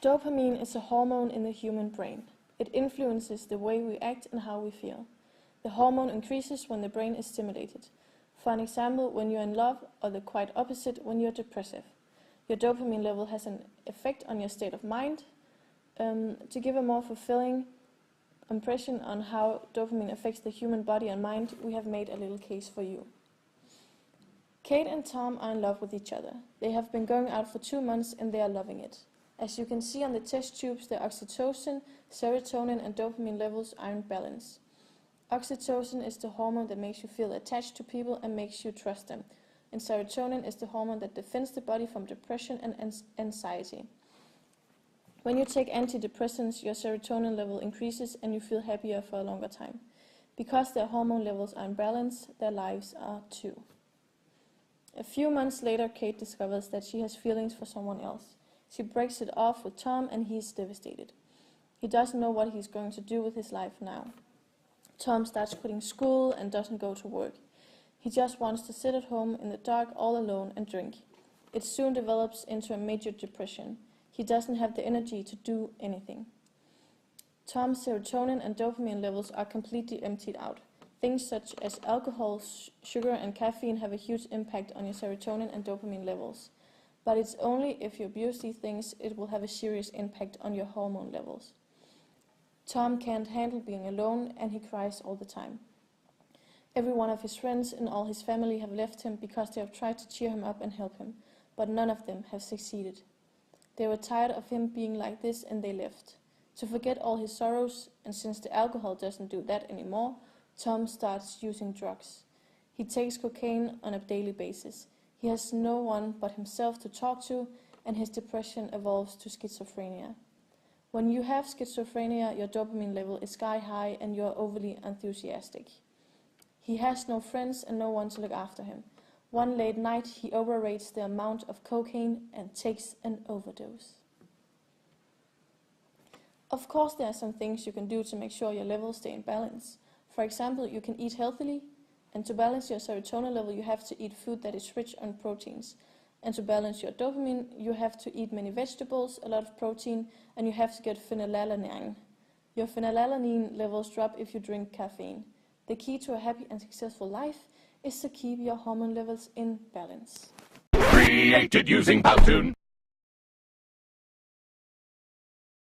Dopamine is a hormone in the human brain. It influences the way we act and how we feel. The hormone increases when the brain is stimulated. For an example, when you're in love, or the quite opposite when you're depressive. Your dopamine level has an effect on your state of mind. To give a more fulfilling impression on how dopamine affects the human body and mind, we have made a little case for you. Kate and Tom are in love with each other. They have been going out for 2 months and they are loving it. As you can see on the test tubes, the oxytocin, serotonin and dopamine levels are in balance. Oxytocin is the hormone that makes you feel attached to people and makes you trust them. And serotonin is the hormone that defends the body from depression and anxiety. When you take antidepressants, your serotonin level increases and you feel happier for a longer time. Because their hormone levels are in balance, their lives are too. A few months later, Kate discovers that she has feelings for someone else. She breaks it off with Tom and he's devastated. He doesn't know what he's going to do with his life now. Tom starts quitting school and doesn't go to work. He just wants to sit at home in the dark all alone and drink. It soon develops into a major depression. He doesn't have the energy to do anything. Tom's serotonin and dopamine levels are completely emptied out. Things such as alcohol, sugar and caffeine have a huge impact on your serotonin and dopamine levels. But it's only if you abuse these things it will have a serious impact on your hormone levels. Tom can't handle being alone and he cries all the time. Every one of his friends and all his family have left him because they have tried to cheer him up and help him, but none of them have succeeded. They were tired of him being like this and they left. To forget all his sorrows, and since the alcohol doesn't do that anymore, Tom starts using drugs. He takes cocaine on a daily basis. He has no one but himself to talk to, and his depression evolves to schizophrenia. When you have schizophrenia, your dopamine level is sky high and you are overly enthusiastic. He has no friends and no one to look after him. One late night, he overrates the amount of cocaine and takes an overdose. Of course, there are some things you can do to make sure your levels stay in balance. For example, you can eat healthily, and to balance your serotonin level, you have to eat food that is rich on proteins. And to balance your dopamine, you have to eat many vegetables, a lot of protein, and you have to get phenylalanine. Your phenylalanine levels drop if you drink caffeine. The key to a happy and successful life is to keep your hormone levels in balance. Created using Powtoon.